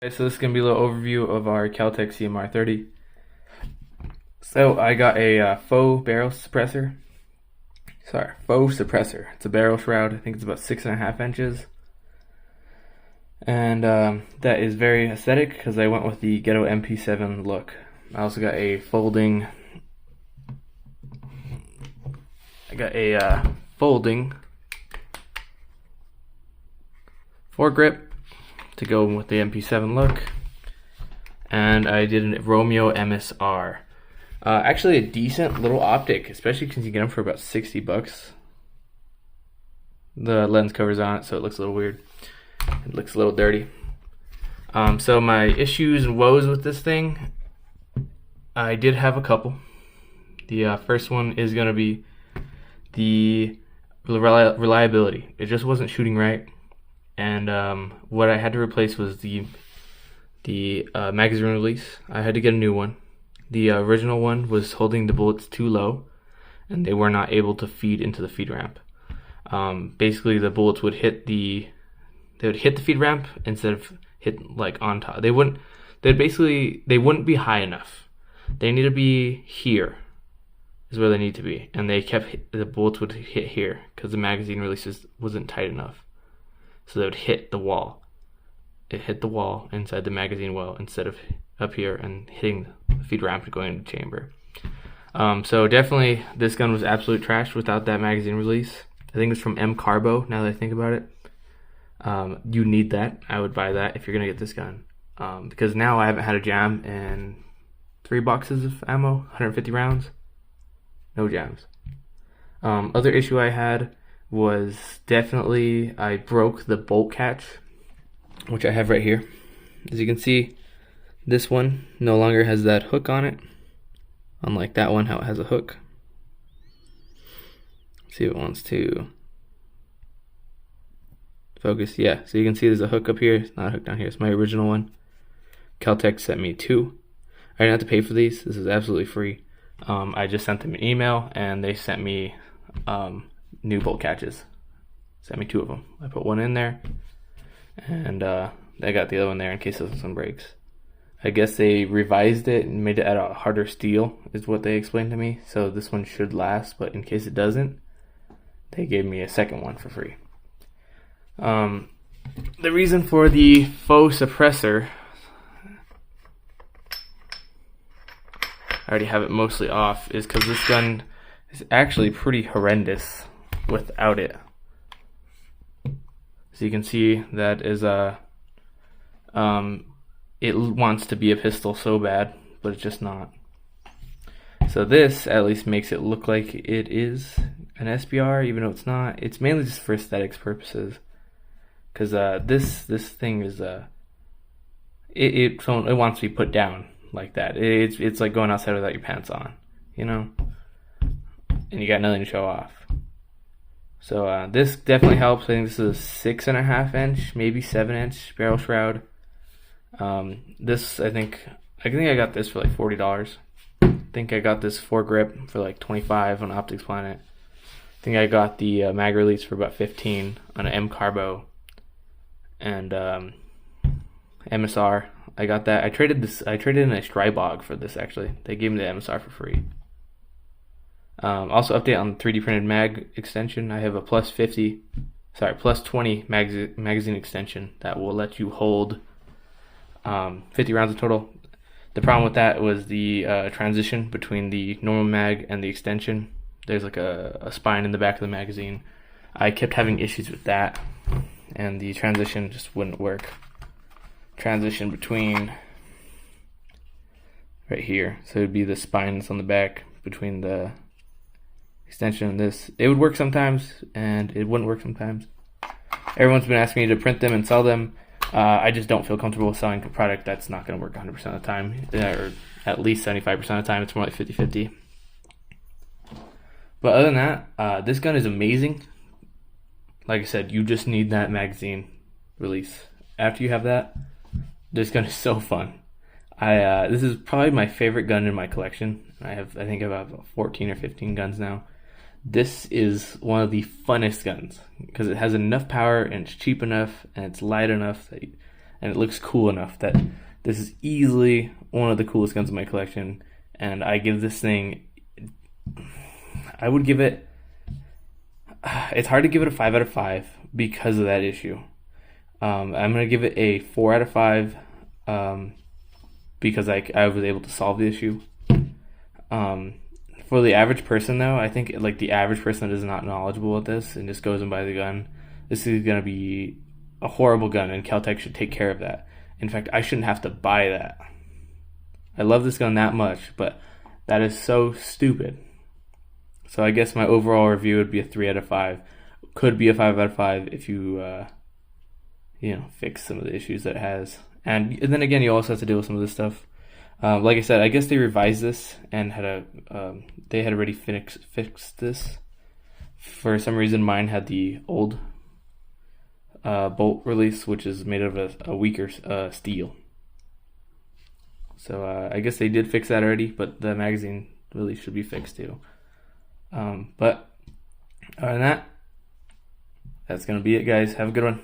Okay, so this is going to be a little overview of our Kel-tec CMR30. So I got a Faux barrel suppressor. Sorry, Faux suppressor. It's a barrel shroud. I think it's about 6.5 inches. And that is very aesthetic because I went with the ghetto mp7 look. I also got a folding foregrip to go with the mp7 look. And I did a Romeo MSR. Actually a decent little optic, especially since you get them for about 60 bucks. The lens cover's on it, so it looks a little weird. It looks a little dirty. So my issues and woes with this thing, I did have a couple. The first one is going to be the reliability. It just wasn't shooting right. And what I had to replace was the magazine release. I had to get a new one. The original one was holding the bullets too low, and they were not able to feed into the feed ramp. Basically, the bullets would hit the feed ramp instead of hit like on top. They wouldn't be high enough. They need to be here, is where they need to be, and the bullets would hit here because the magazine releases wasn't tight enough. So they would hit the wall. It hit the wall inside the magazine well instead of up here and hitting the feed ramp and going into the chamber. So definitely this gun was absolute trash without that magazine release. I think it's from mcarbo, now that I think about it. You need that. I would buy that if you're gonna get this gun. Because now I haven't had a jam in 3 boxes of ammo, 150 rounds. No jams. Other issue I had was definitely I broke the bolt catch, which I have right here. As you can see, this one no longer has that hook on it, unlike that one how it has a hook. Let's see if it wants to focus. Yeah, so you can see there's a hook up here. It's not a hook down here. It's my original one. Kel-tec sent me 2. I didn't have to pay for these. This is absolutely free. I just sent them an email and they sent me new bolt catches. Sent me 2 of them. I put one in there, and I got the other one there in case this one breaks. I guess they revised it and made it out of harder steel, is what they explained to me. So this one should last, but in case it doesn't, they gave me a second one for free. The reason for the faux suppressor, I already have it mostly off, is because this gun is actually pretty horrendous without it. So you can see that is it wants to be a pistol so bad, but it's just not. So this at least makes it look like it is an SBR, even though it's not. It's mainly just for aesthetics purposes, because this thing is it wants to be put down like that. It's like going outside without your pants on, you know, and you got nothing to show off. So this definitely helps. I think this is a 6.5 inch, maybe 7 inch barrel shroud. This I think I got this for like $40. I think I got this foregrip for like 25 on Optics Planet. I think I got the mag release for about 15 on an mcarbo, and MSR. I got that. I traded in a Strybog for this actually. They gave me the MSR for free. Also update on the 3D printed mag extension. I have a plus 20 magazine extension that will let you hold 50 rounds in total. The problem with that was the transition between the normal mag and the extension. There's like a spine in the back of the magazine. I kept having issues with that, and the transition just wouldn't work. Transition between right here, so it would be the spine that's on the back between the extension and this. It would work sometimes and it wouldn't work sometimes. Everyone's been asking me to print them and sell them. I just don't feel comfortable selling a product that's not going to work 100% of the time, or at least 75% of the time. It's more like 50-50. But other than that, this gun is amazing. Like I said, you just need that magazine release. After you have that, this gun is so fun. This is probably my favorite gun in my collection. I think I have about 14 or 15 guns now. This is one of the funnest guns because it has enough power and it's cheap enough and it's light enough and and it looks cool enough that this is easily one of the coolest guns in my collection. And I give this thing, I would give it, it's hard to give it a 5 out of 5 because of that issue. I'm going to give it a 4 out of 5 because I was able to solve the issue. For the average person though, I think like the average person that is not knowledgeable at this and just goes and buys a gun, this is going to be a horrible gun, and Kel-tec should take care of that. In fact, I shouldn't have to buy that. I love this gun that much, but that is so stupid. So I guess my overall review would be a 3 out of 5. Could be a 5 out of 5 if you fix some of the issues that it has. And then again, you also have to deal with some of this stuff. Like I said, I guess they revised this and they had already fixed this. For some reason, mine had the old bolt release, which is made of a weaker steel. So I guess they did fix that already, but the magazine release should be fixed too. But other than that, that's going to be it, guys. Have a good one.